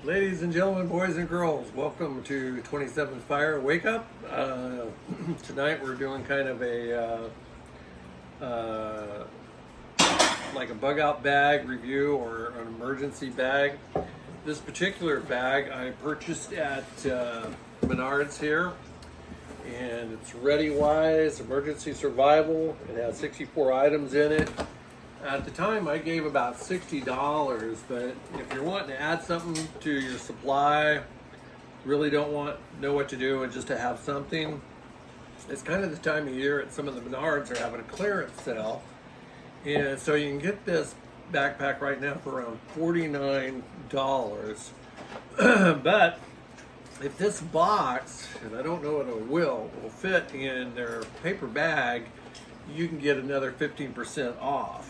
Ladies and gentlemen, boys and girls, welcome to 27 Fire Wake Up. Tonight we're doing kind of a like a bug out bag review or an emergency bag. This particular bag I purchased at Menards here, and it's ReadyWise Emergency Survival. It has 64 items in it. At the time, I gave about $60, but if you're wanting to add something to your supply, really don't know what to do and just to have something, it's kind of the time of year at some of the Menards are having a clearance sale. And so you can get this backpack right now for around $49. But if this box, and I don't know if it will fit in their paper bag, you can get another 15% off.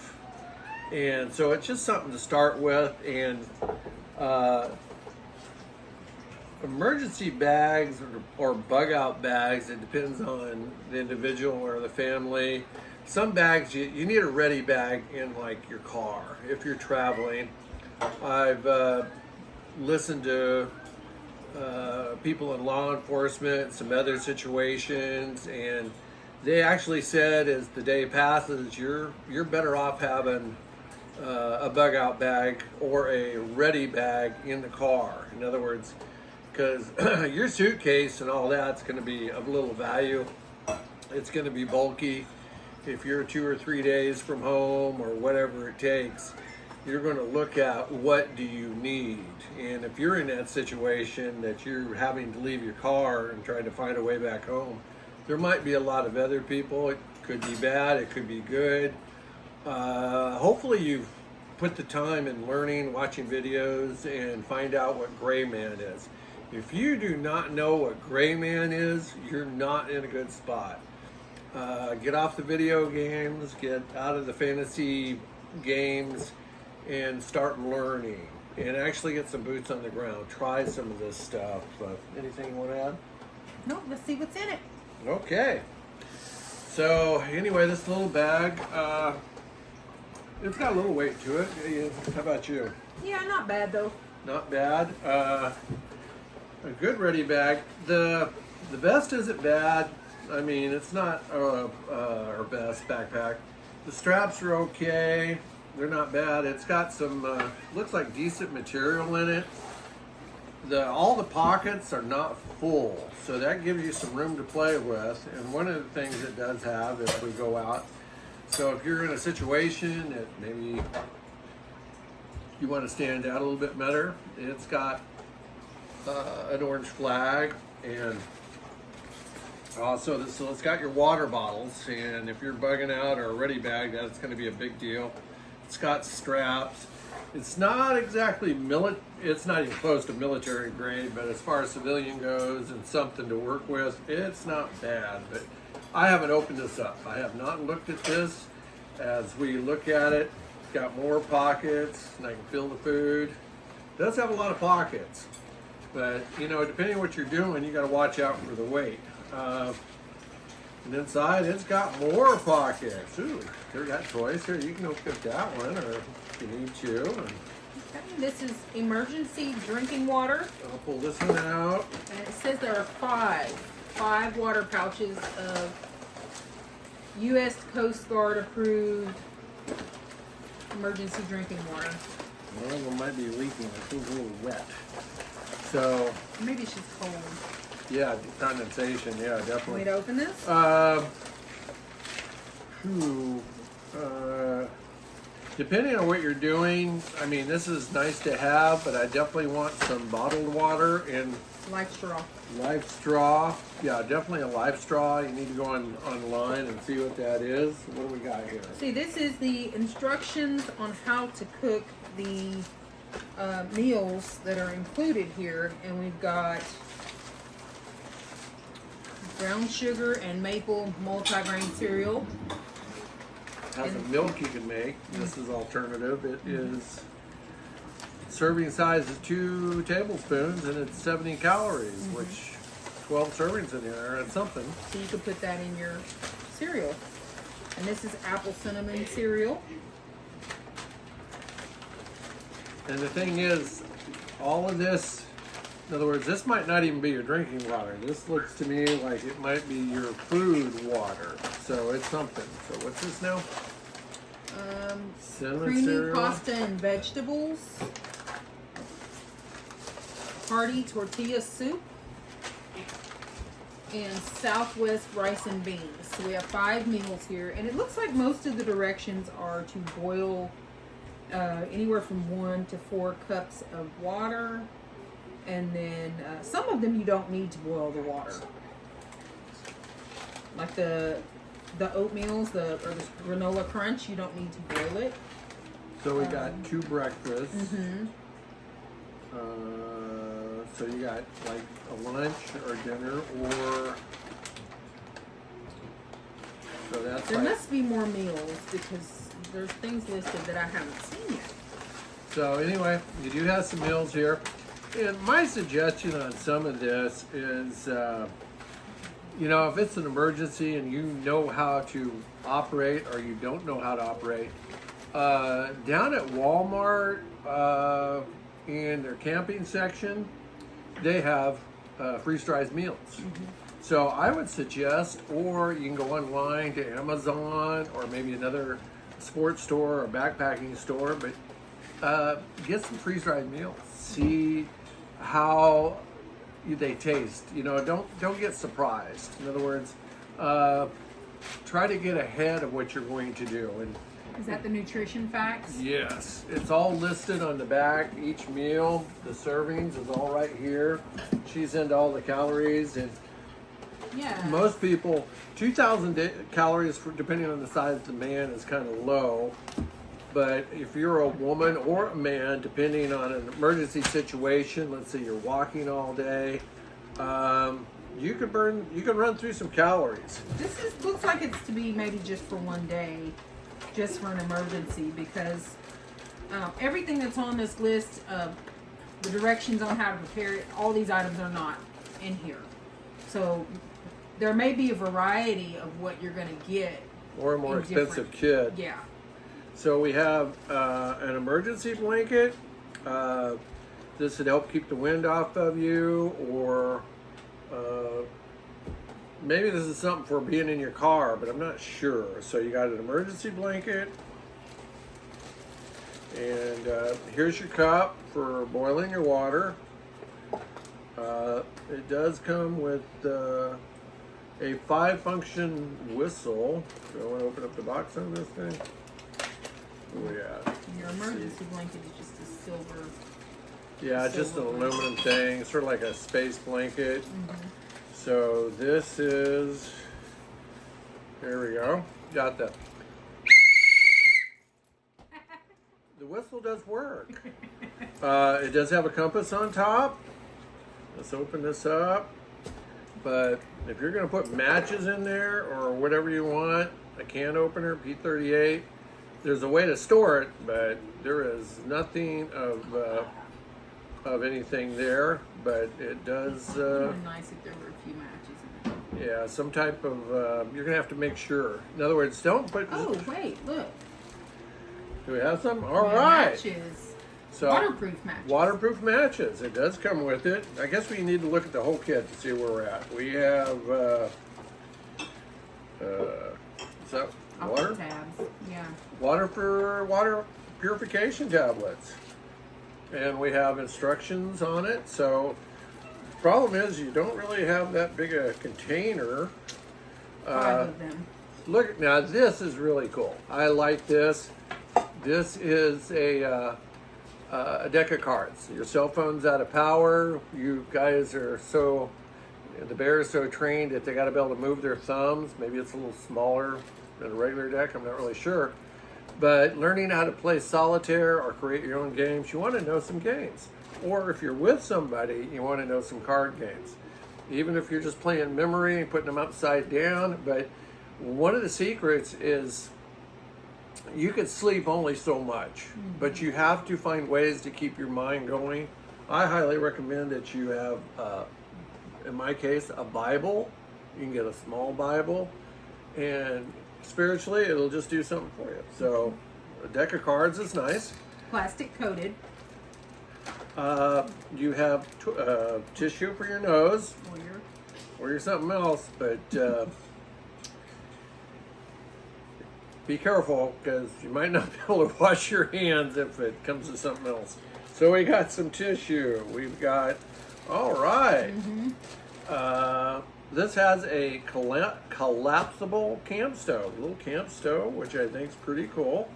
And so it's just something to start with. And emergency bags or bug out bags, it depends on the individual or the family. Some bags, you need a ready bag in like your car if you're traveling. I've listened to people in law enforcement, some other situations, and they actually said as the day passes, you're better off having a bug out bag or a ready bag in the car. In other words, because your suitcase and all that's going to be of little value. It's going to be bulky. If you're 2 or 3 days from home or whatever it takes, you're going to look at what do you need. And if you're in that situation that you're having to leave your car and trying to find a way back home, there might be a lot of other people. It could be bad, it could be good. Hopefully you've put the time in learning, watching videos, and find out what Gray Man is. If you do not know what Gray Man is, you're not in a good spot. Get off the video games, get out of the fantasy games, and start learning. And actually get some boots on the ground. Try some of this stuff. Anything you want to add? No, let's see what's in it. Okay. So anyway, this little bag, it's got a little weight to it. How about you? Yeah, not bad though. Not bad. A good ready bag. The vest isn't bad. I mean, it's not our best backpack. The straps are okay. They're not bad. It's got some, looks like decent material in it. All the pockets are not full, so that gives you some room to play with. And one of the things it does have if we go out, so if you're in a situation that maybe you want to stand out a little bit better, it's got an orange flag, and also so it's got your water bottles, and if you're bugging out or a ready bag, that's going to be a big deal. It's got straps. It's not exactly it's not even close to military grade, but as far as civilian goes and something to work with, it's not bad. But I haven't opened this up. I have not looked at this. As we look at it, it's got more pockets, and I can fill the food. It does have a lot of pockets, but you know, depending on what you're doing, you got to watch out for the weight. And inside, it's got more pockets. Ooh, there's that choice here. You can open up that one, or if you need to. And This is emergency drinking water, I'll pull this one out. and it says there are five water pouches of U.S. Coast Guard approved emergency drinking water. One of them might be leaking. It feels a little wet. So, Maybe she's cold. yeah, condensation. Yeah, Want me definitely. to open this? Depending on what you're doing, I mean, this is nice to have, but I definitely want some bottled water and Life straw. live straw. Yeah, definitely a live straw. You need to go online and see what that is. What do we got here? See, this is the instructions on how to cook the meals that are included here, and we've got brown sugar and maple multigrain cereal. Has a milk you can make. This is alternative. It is serving size is 2 tablespoons, and it's 70 calories, which 12 servings in there and something. So you could put that in your cereal. And this is apple cinnamon cereal. And the thing is, all of this, in other words, this might not even be your drinking water. This looks to me like it might be your food water. So it's something. So what's this now? Cinnamon Creamy cereal. pasta and vegetables. Hearty tortilla soup. And Southwest rice and beans. So we have 5 meals here. And it looks like most of the directions are to boil anywhere from 1 to 4 cups of water. And then some of them you don't need to boil the water. Like the oatmeals, or the granola crunch, you don't need to boil it. So we got 2 breakfasts. Mm-hmm. So you got like a lunch or dinner, or so that's There like, must be more meals because there's things listed that I haven't seen yet. so anyway, you do have some meals here. And my suggestion on some of this is, you know, if it's an emergency and you know how to operate or you don't know how to operate, down at Walmart in their camping section, they have freeze-dried meals. Mm-hmm. So I would suggest, or you can go online to Amazon or maybe another sports store or backpacking store, but get some freeze-dried meals. See how they taste. You know, don't get surprised. In other words, try to get ahead of what you're going to do. And Is that the nutrition facts? yes, it's all listed on the back. Each meal, the servings is all right here. She's into all the calories, and Yeah. most people, 2,000 calories, depending on the size of the man, is kind of low. But if you're a woman or a man, depending on an emergency situation, let's say you're walking all day, you can run through some calories. Looks like it's to be maybe just for one day, just for an emergency, because everything that's on this list, the directions on how to prepare it, all these items are not in here. So there may be a variety of what you're going to get. Or a more in expensive different- kit. Yeah. So we have an emergency blanket. This would help keep the wind off of you, or maybe this is something for being in your car, but I'm not sure. So you got an emergency blanket, and here's your cup for boiling your water. It does come with a 5-function whistle. Do I want to open up the box on this thing? Oh yeah. Your emergency blanket is just a silver. Yeah, just an aluminum thing, sort of like a space blanket. Mm-hmm. So this is, there we go. Got the whistle does work. It does have a compass on top. Let's open this up. But if you're gonna put matches in there or whatever you want, a can opener, P38, there's a way to store it, but there is nothing of anything there. But it does. It would be nice if there were a few matches in it. Yeah, some type of. You're gonna have to make sure. In other words, don't put. Oh wait, look. Do we have some? All Yeah, right. Matches. So Waterproof matches. waterproof matches. It does come with it. I guess we need to look at the whole kit to see where we're at. We have. Is that water? Tabs. Yeah. Water for water purification tablets, and we have instructions on it. So the problem is you don't really have that big a container. 5 of them. Look, now this is really cool. I like this. This is a deck of cards. Your cell phone's out of power. You guys are so, the bear is so trained that they got to be able to move their thumbs. Maybe it's a little smaller than a regular deck. I'm not really sure. But learning how to play solitaire or create your own games, you want to know some games. Or if you're with somebody, you want to know some card games. Even if you're just playing memory and putting them upside down. But one of the secrets is you could sleep only so much, but you have to find ways to keep your mind going. I highly recommend that you have, in my case, a Bible. You can get a small Bible, and spiritually, it'll just do something for you. So, a deck of cards is nice. Plastic coated. You have tissue for your nose or your something else, but be careful because you might not be able to wash your hands if it comes to something else. So we got some tissue. We've got, all right. This has a collapsible camp stove, a little camp stove, which I think is pretty cool.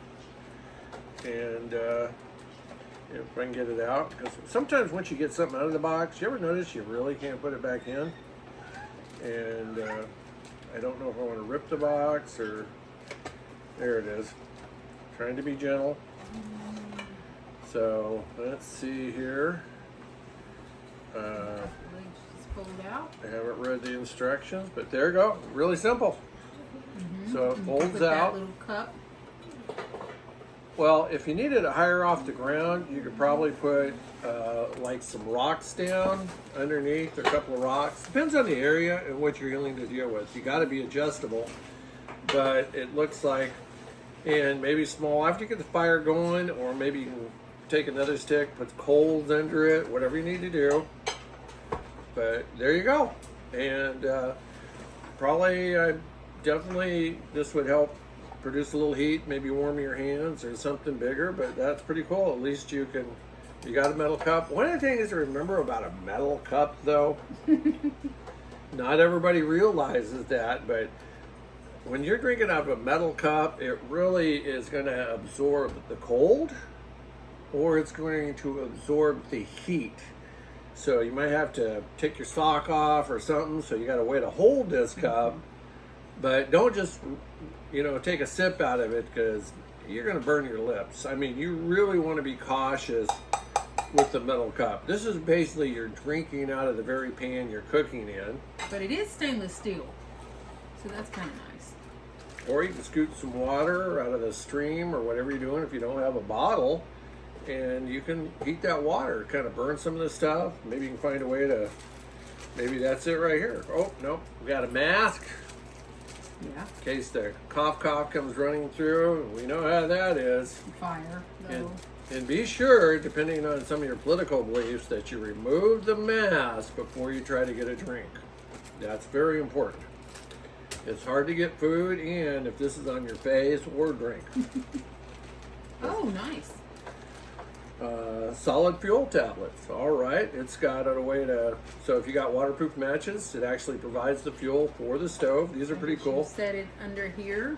And if I can get it out, because sometimes once you get something out of the box, you ever notice you really can't put it back in? And I don't know if I want to rip the box or, there it is. Trying to be gentle. So let's see here. Out. I haven't read the instructions, but there you go. Really simple. So it folds put out. That little cup. Well, if you needed it higher off the ground, you could probably put like some rocks down underneath, a couple of rocks. Depends on the area and what you're willing to deal with. You got to be adjustable, but it looks like, and maybe small after you get the fire going, or maybe you can take another stick, put coals under it, whatever you need to do. But there you go. And probably, definitely, this would help produce a little heat, maybe warm your hands or something bigger, but that's pretty cool. At least you got a metal cup. One of the things to remember about a metal cup, though, not everybody realizes that, but when you're drinking out of a metal cup, it really is going to absorb the cold, or it's going to absorb the heat. So you might have to take your sock off or something, so you got a way to hold this cup, but don't just, take a sip out of it because you're going to burn your lips. I mean, you really want to be cautious with the metal cup. This is basically you're drinking out of the very pan you're cooking in. But it is stainless steel, so that's kind of nice. Or you can scoop some water out of the stream or whatever you're doing if you don't have a bottle, and you can heat that water, kind of burn some of the stuff. Maybe you can find a way to, maybe that's it right here. Oh, nope, we got a mask. Yeah. In case the cough comes running through. We know how that is. Fire, though. And be sure, depending on some of your political beliefs, that you remove the mask before you try to get a drink. That's very important. It's hard to get food in if this is on your face or drink. Oh, nice. Solid fuel tablets. All right, it's got a way to, so if you got waterproof matches, it actually provides the fuel for the stove. These are pretty cool. Set it under here.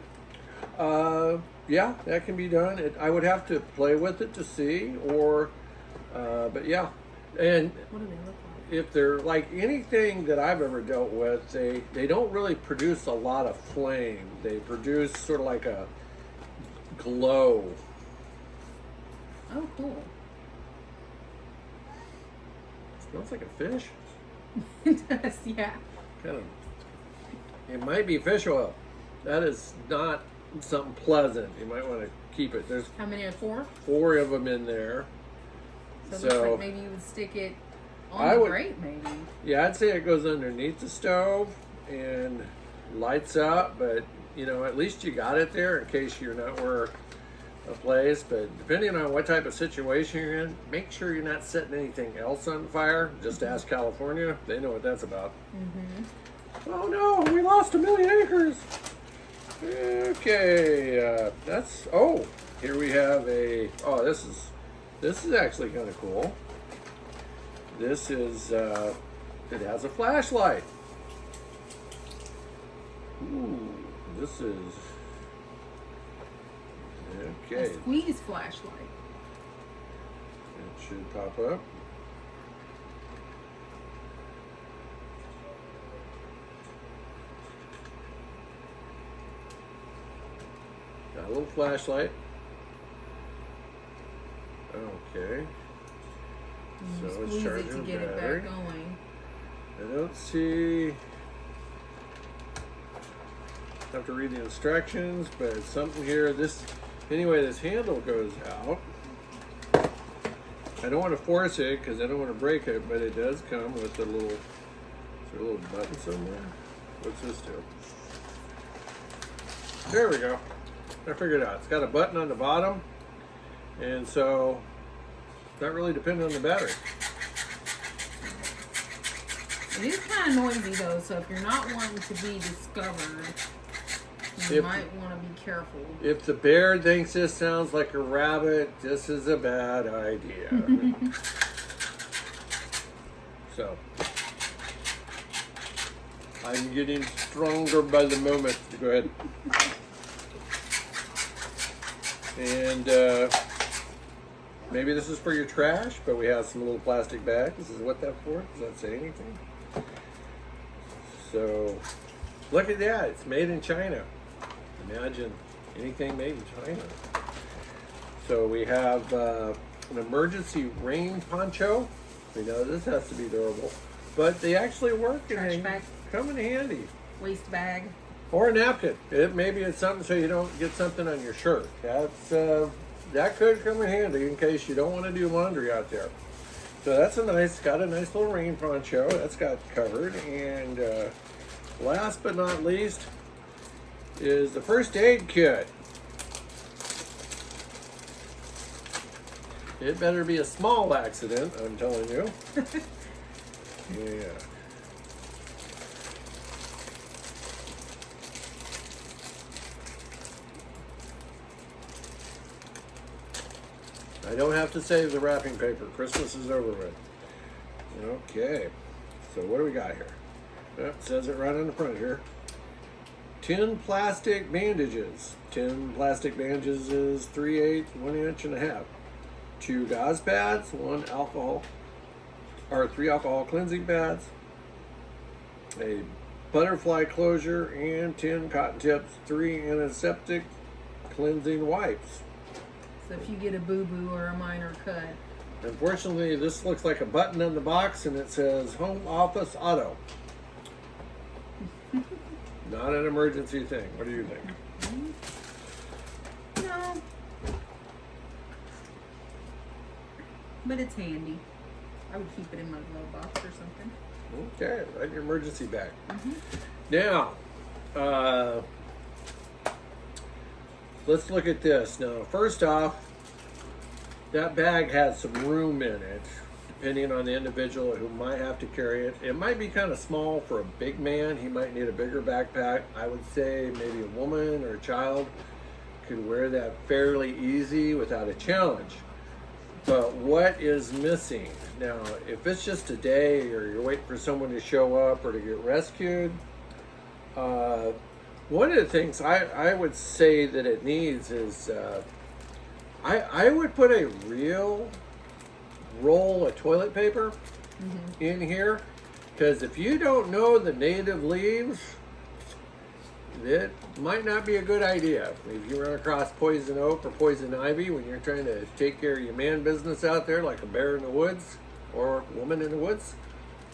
Yeah, that can be done. I would have to play with it to see, or, but yeah. And what do they look like? If they're like anything that I've ever dealt with, they don't really produce a lot of flame. They produce sort of like a glow. Oh, cool. Smells like a fish. It does, yeah. Kind of. It might be fish oil. That is not something pleasant. You might want to keep it. There's how many are 4? 4 of them in there. So it looks like maybe you would stick it on the grate, maybe. Yeah, I'd say it goes underneath the stove and lights up, but at least you got it there in case you're not where a place. But depending on what type of situation you're in, make sure you're not setting anything else on fire. Just ask California; they know what that's about. Oh no, we lost 1 million acres. Okay, here we have this is actually kind of cool. This is it has a flashlight. Ooh, this is okay. A squeeze flashlight. It should pop up. Got a little flashlight. Okay. So it's squeeze charging it to get battery. it back going. I don't see. Have to read the instructions, but it's something here. This handle goes out. I don't want to force it because I don't want to break it, but it does come with a little. Is there a little button somewhere? What's this do? There we go. I figured it out. It's got a button on the bottom, and so not really dependent on the battery. It is kind of noisy though, so if you're not wanting to be discovered, you might want to be careful. If the bear thinks this sounds like a rabbit, this is a bad idea. So, I'm getting stronger by the moment. Go ahead. And maybe this is for your trash, but we have some little plastic bags. This is what that's for. Does that say anything? So, look at that. It's made in China. Imagine anything made in China. So we have an emergency rain poncho. We know this has to be durable, but they actually work and Trash they bag. come in handy. Waste bag. Or a napkin. Maybe it's something so you don't get something on your shirt. That could come in handy in case you don't want to do laundry out there. So that's got a nice little rain poncho. That's got covered. And last but not least is the first aid kit. It better be a small accident, I'm telling you. Yeah. I don't have to save the wrapping paper. Christmas is over with. Okay. So what do we got here? It says it right on the front here. 10 plastic bandages. 10 plastic bandages is 3/8, 1 inch and a half. 2 gauze pads, 3 alcohol cleansing pads, a butterfly closure, and 10 cotton tips, 3 antiseptic cleansing wipes. So if you get a boo-boo or a minor cut. Unfortunately, this looks like a button in the box and it says Home Office Auto. Not an emergency thing. What do you think? No. But it's handy. I would keep it in my glove box or something. Okay, right in your emergency bag. Mm-hmm. Now, let's look at this. Now, first off, that bag has some room in it, depending on the individual who might have to carry it. It might be kind of small for a big man. He might need a bigger backpack. I would say maybe a woman or a child could wear that fairly easy without a challenge. But what is missing? Now, if it's just a day or you're waiting for someone to show up or to get rescued, one of the things I would say that it needs is I would put a real roll of toilet paper in here, because if you don't know the native leaves, it might not be a good idea. If you run across poison oak or poison ivy when you're trying to take care of your man business out there, like a bear in the woods or a woman in the woods,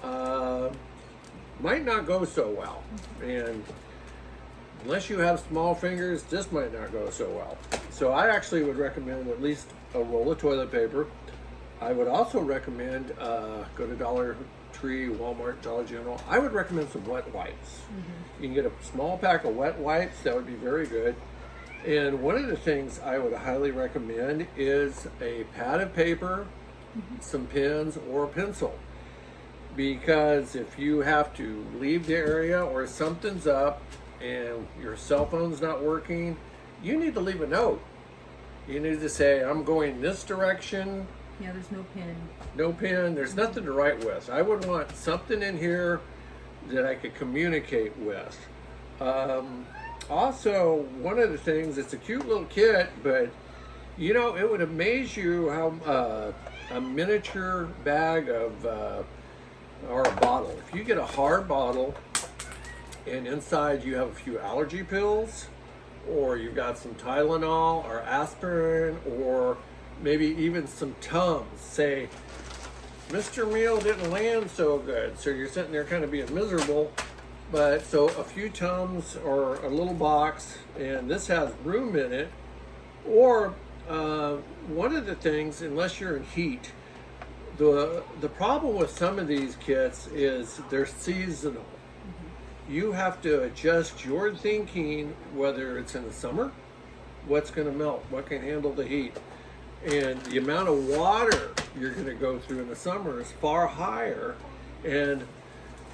might not go so well. And unless you have small fingers, this might not go so well. So I actually would recommend at least a roll of toilet paper. I would also recommend go to Dollar Tree, Walmart, Dollar General. I would recommend some wet wipes. You can get a small pack of wet wipes. That would be very good. And one of the things I would highly recommend is a pad of paper, some pens, or a pencil. Because if you have to leave the area or something's up and your cell phone's not working, you need to leave a note. You need to say, I'm going this direction. Yeah, there's no pen. No pen. There's nothing to write with. I would want something in here that I could communicate with. Also, one of the things, it's a cute little kit, but you know, it would amaze you how a miniature bag of or a bottle. If you get a hard bottle and inside you have a few allergy pills, or you've got some Tylenol or aspirin, or maybe even some Tums. Say, Mr. Meal didn't land so good, so you're sitting there kind of being miserable. But so a few Tums or a little box, and this has room in it. Or one of the things, unless you're in heat, the problem with some of these kits is they're seasonal. You have to adjust your thinking, whether it's in the summer, what's going to melt, what can handle the heat. And the amount of water you're going to go through in the summer is far higher. And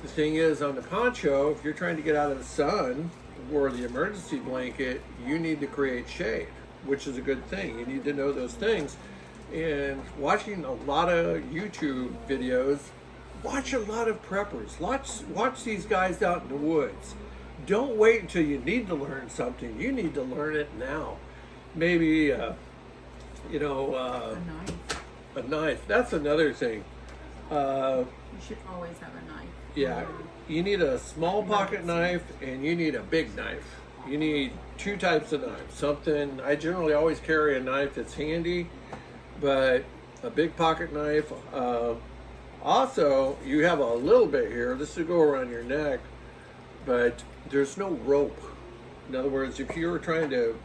the thing is, on the poncho, if you're trying to get out of the sun or the emergency blanket, you need to create shade, which is a good thing. You need to know those things. And watching a lot of YouTube videos, watch a lot of preppers. Watch these guys out in the woods. Don't wait until you need to learn something. You need to learn it now. Maybe, A knife. a knife. That's another thing. You should always have a knife. Yeah, you need a small pocket knife and you need a big knife. You need two types of knives. I generally always carry a knife that's handy, but a big pocket knife. Also, you have a little bit here. This will go around your neck, but there's no rope. In other words, if you're trying to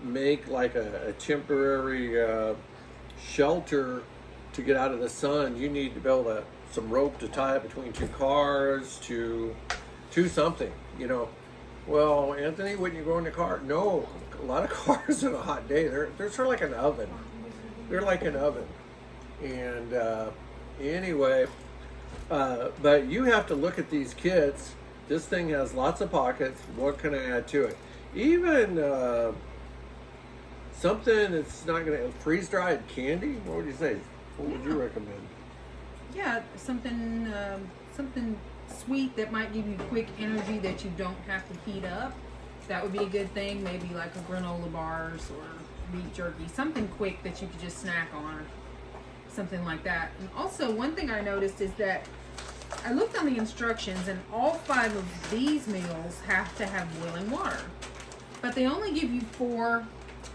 make like a temporary shelter to get out of the sun, you need to build some rope to tie it between two cars to something, Well, Anthony, wouldn't you go in the car? No, a lot of cars on a hot day, they're sort of like an oven. They're like an oven. And anyway, but you have to look at these kits. This thing has lots of pockets. What can I add to it? Even something that's not going to freeze-dried candy. What would you say? What would you recommend? Yeah, something sweet that might give you quick energy that you don't have to heat up. That would be a good thing. Maybe like a granola bars or beef jerky, something quick that you could just snack on, something like that. And also, one thing I noticed is that I looked on the instructions, and all 5 of these meals have to have boiling water, but they only give you 4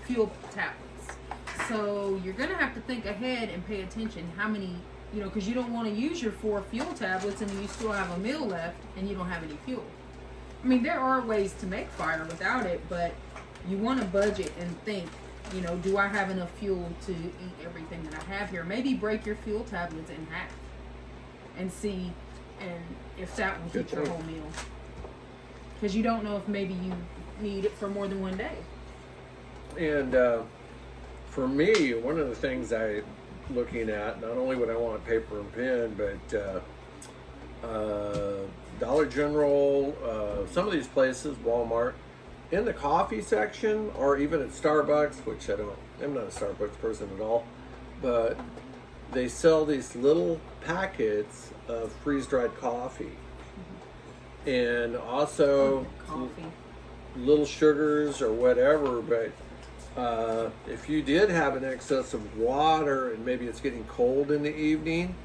fuel tablets. So you're gonna have to think ahead and pay attention how many, because you don't want to use your 4 fuel tablets and you still have a meal left and you don't have any fuel. I mean, there are ways to make fire without it, but you want to budget and think, do I have enough fuel to eat everything that I have here? Maybe break your fuel tablets in half and see, and if that will heat your whole meal. Because you don't know if maybe you need it for more than one day. And for me, one of the things I'm looking at, not only would I want paper and pen, but Dollar General, some of these places, Walmart, in the coffee section, or even at Starbucks, which I'm not a Starbucks person at all, but they sell these little packets of freeze-dried coffee. And also Coffee. little sugars or whatever, but if you did have an excess of water and maybe it's getting cold in the evening,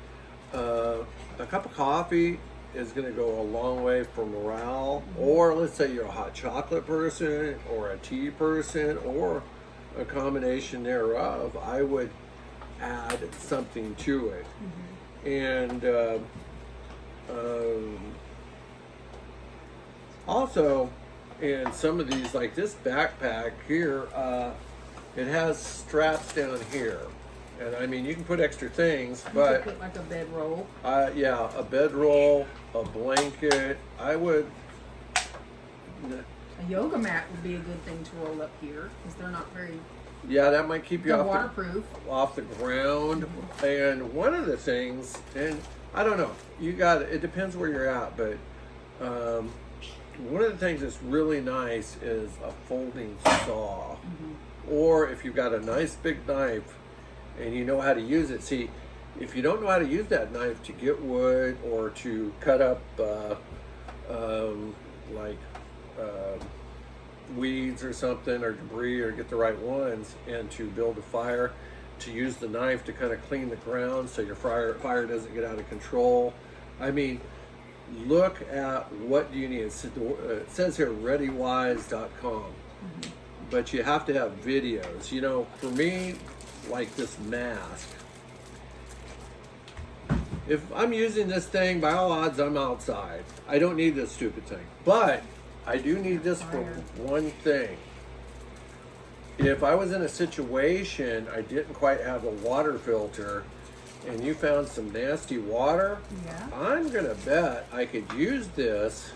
a cup of coffee is going to go a long way for morale. Or let's say you're a hot chocolate person or a tea person or a combination thereof, I would add something to it. And also, in some of these, like this backpack here, it has straps down here. And I mean, you can put extra things, but You could put like a bedroll. yeah, a bedroll, a blanket. I would. A yoga mat would be a good thing to roll up here because they're not very. Yeah, that might keep you They're off waterproof. off the ground. And one of the things, and I don't know, it depends where you're at, but one of the things that's really nice is a folding saw. Or if you've got a nice big knife and you know how to use it. See, if you don't know how to use that knife to get wood or to cut up weeds or something, or debris, or get the right ones, and to build a fire, to use the knife to kind of clean the ground so your fire doesn't get out of control. I mean, look at what you need. It says here readywise.com, but you have to have videos. For me, like this mask, if I'm using this thing, by all odds I'm outside. I don't need this stupid thing, but I do need this for one thing. If I was in a situation I didn't quite have a water filter and you found some nasty water, I'm gonna bet I could use this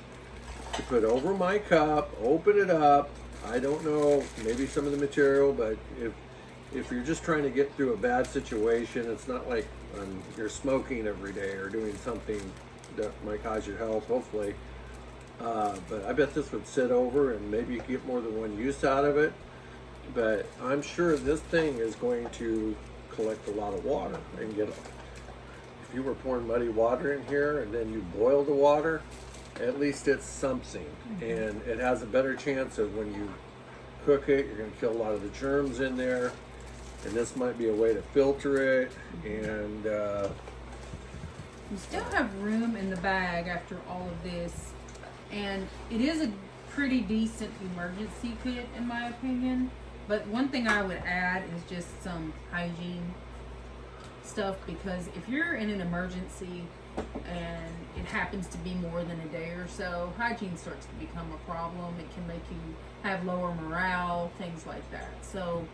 to put over my cup, open it up. I don't know, maybe some of the material, but if you're just trying to get through a bad situation, it's not like you're smoking every day or doing something that might cause your health, hopefully. But I bet this would sit over and maybe you could get more than one use out of it. But I'm sure this thing is going to collect a lot of water and get, if you were pouring muddy water in here and then you boil the water, at least it's something. And it has a better chance of when you cook it, you're going to kill a lot of the germs in there. And this might be a way to filter it. And you still have room in the bag after all of this. And it is a pretty decent emergency kit in my opinion. But one thing I would add is just some hygiene stuff, because if you're in an emergency and it happens to be more than a day or so, hygiene starts to become a problem. It can make you have lower morale, things like that. So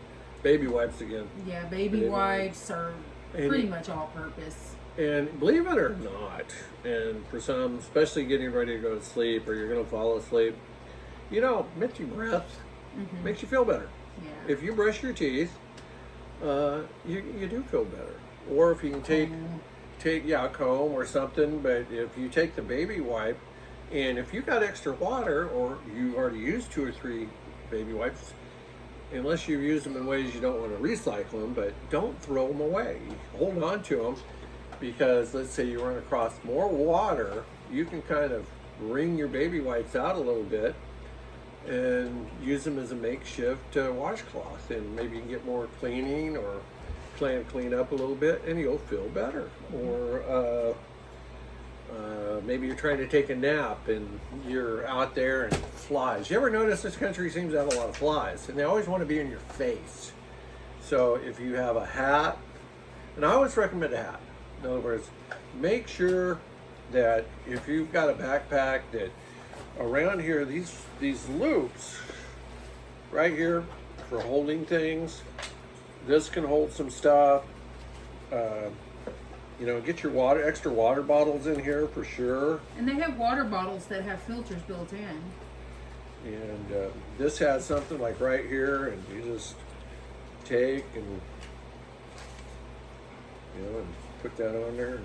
baby wipes again. yeah, baby wipes are pretty much all purpose. And believe it or not, and for some, especially getting ready to go to sleep or you're going to fall asleep, minty breath makes you feel better. Yeah. If you brush your teeth, you do feel better. Or if you can take a comb or something, but if you take the baby wipe, and if you got extra water or you already used 2 or 3 baby wipes, unless you use them in ways you don't want to recycle them, but don't throw them away. Hold on to them, because let's say you run across more water, you can kind of wring your baby wipes out a little bit and use them as a makeshift washcloth, and maybe you can get more cleaning or clean up a little bit and you'll feel better. Or maybe you're trying to take a nap and you're out there and flies. You ever notice this country seems to have a lot of flies, and they always want to be in your face. So if you have a hat, and I always recommend a hat. In other words, make sure that if you've got a backpack, that around here, these loops right here for holding things, this can hold some stuff. Get your extra water bottles in here for sure. And they have water bottles that have filters built in. And this has something like right here, and you just take and and put that on there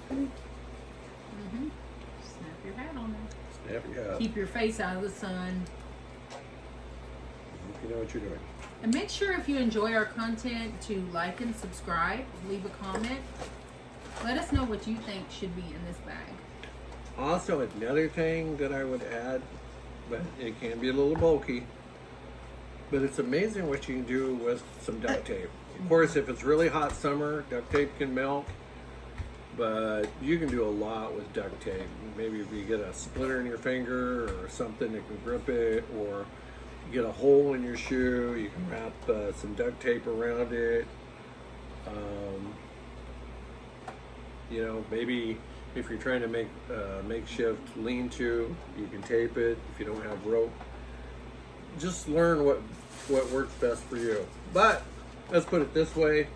and Snap your hat on there. snap your hat. Keep your face out of the sun. You know what you're doing. And make sure, if you enjoy our content, to like and subscribe, leave a comment. Let us know what you think should be in this bag. Also, another thing that I would add, but it can be a little bulky, but it's amazing what you can do with some duct tape. Of course, if it's really hot summer, duct tape can melt, but you can do a lot with duct tape. Maybe if you get a splinter in your finger or something that can grip it, or you get a hole in your shoe, you can wrap some duct tape around it. Maybe if you're trying to make makeshift lean-to, you can tape it if you don't have rope. Just learn what works best for you. But let's put it this way: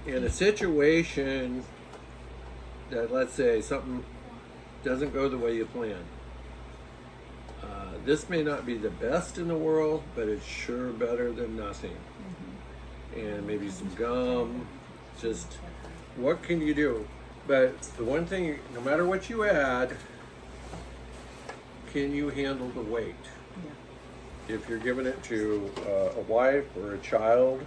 in a situation that, let's say, something doesn't go the way you plan, this may not be the best in the world, but it's sure better than nothing. And maybe some gum. Just what can you do? But the one thing, no matter what you add, can you handle the weight? Yeah. If you're giving it to a wife or a child,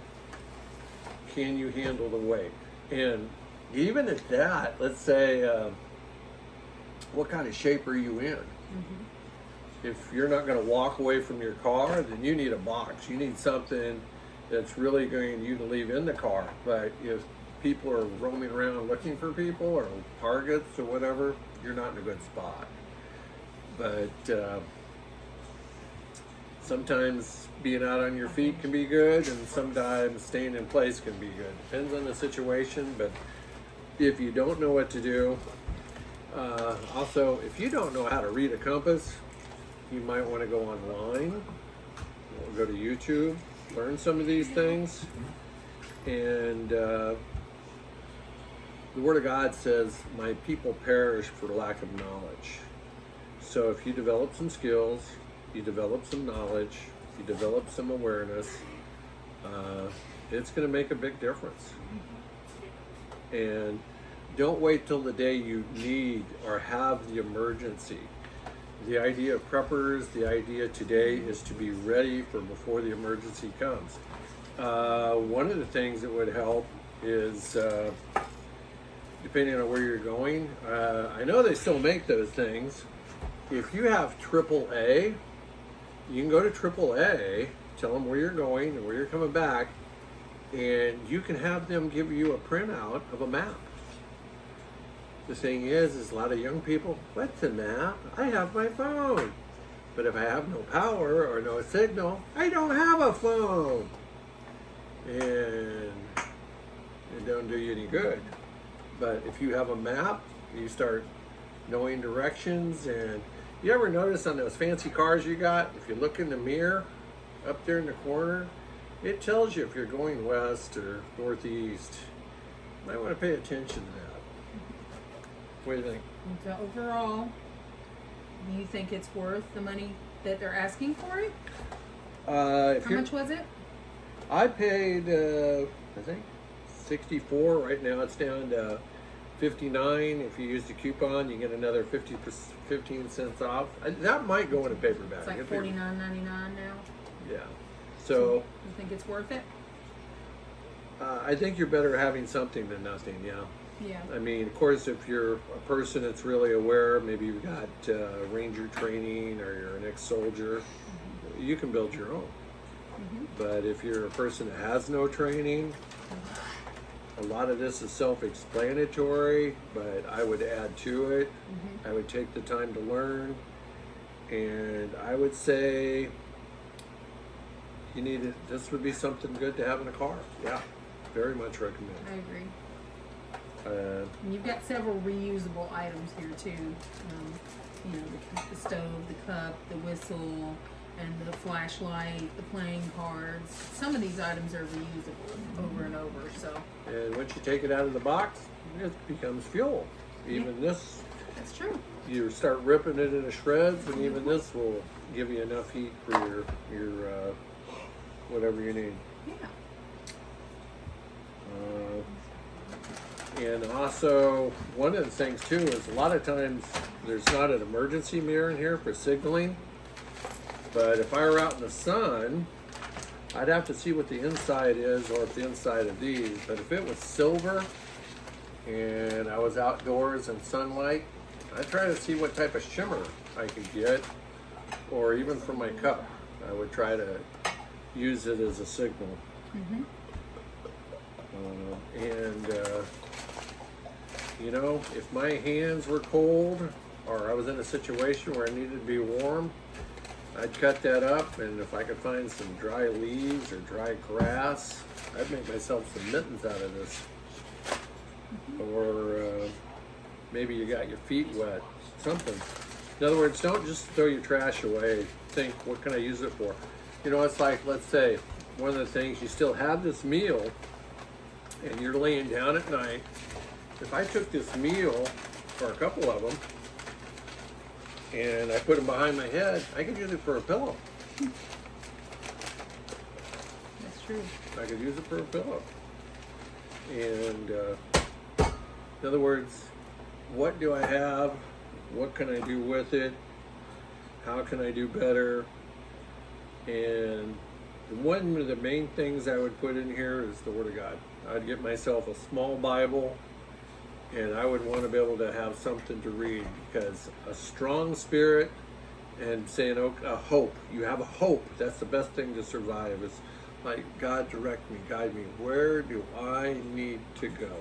can you handle the weight? And even at that, let's say, what kind of shape are you in? If you're not going to walk away from your car, then you need a box. You need something that's really going you to leave in the car. But if people are roaming around looking for people or targets or whatever, you're not in a good spot. But sometimes being out on your feet can be good, and sometimes staying in place can be good. Depends on the situation. But if you don't know what to do, also, if you don't know how to read a compass, you might want to go online or go to YouTube, learn some of these things. And the Word of God says, my people perish for lack of knowledge. So if you develop some skills, you develop some knowledge, you develop some awareness, it's going to make a big difference. And don't wait till the day you need or have the emergency. The idea of preppers, the idea today is to be ready for before the emergency comes. One of the things that would help is, depending on where you're going, I know they still make those things. If you have AAA, you can go to AAA, tell them where you're going and where you're coming back, and you can have them give you a printout of a map. The thing is a lot of young people, what's a map? I have my phone. But if I have no power or no signal, I don't have a phone. And it don't do you any good. But if you have a map, you start knowing directions. And you ever notice on those fancy cars you got, if you look in the mirror up there in the corner, it tells you if you're going west or northeast. You might want to pay attention to that. What do you think? So overall, do you think it's worth the money that they're asking for it? How much was it? I paid, I think, $64. Right now it's down to $59. If you use the coupon, you get another 15 cents off. That might go in a paper bag. It's like $49.99 now. Yeah. So you think it's worth it? I think you're better having something than nothing. Yeah. Yeah. I mean, of course, if you're a person that's really aware, maybe you've got ranger training or you're an ex-soldier, you can build your own. But if you're a person that has no training, a lot of this is self-explanatory, but I would add to it. I would take the time to learn, and I would say you need it. This would be something good to have in a car. Yeah, very much recommend. I agree. And you've got several reusable items here too. You know, the stove, the cup, the whistle, and the flashlight, the playing cards. Some of these items are reusable over and over. So. And once you take it out of the box, it becomes fuel. Even this. That's true. You start ripping it into shreds, and even this will give you enough heat for your whatever you need. Yeah. And also, one of the things too is a lot of times there's not an emergency mirror in here for signaling. But if I were out in the sun, I'd have to see what the inside is, or if the inside of these. But if it was silver and I was outdoors in sunlight, I'd try to see what type of shimmer I could get, or even for my cup, I would try to use it as a signal. You know, if my hands were cold or I was in a situation where I needed to be warm, I'd cut that up, and if I could find some dry leaves or dry grass, I'd make myself some mittens out of this. Or maybe you got your feet wet, something. In other words, don't just throw your trash away. Think, what can I use it for? You know, it's like, let's say, one of the things, you still have this meal and you're laying down at night. If I took this meal, for a couple of them, and I put them behind my head, I could use it for a pillow. That's true. I could use it for a pillow. And in other words, what do I have? What can I do with it? How can I do better? And one of the main things I would put in here is the Word of God. I'd get myself a small Bible, and I would want to be able to have something to read, because a strong spirit and saying, oh, a hope, you have a hope, that's the best thing to survive. Is like, God, direct me, guide me. Where do I need to go?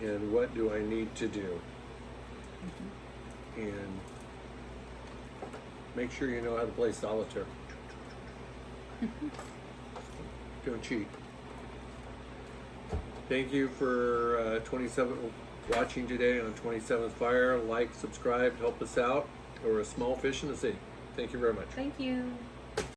And what do I need to do? And make sure you know how to play solitaire. Don't cheat. Thank you for 27 watching today on 27th Fire. Like, subscribe, help us out. We're a small fish in the sea. Thank you very much. Thank you.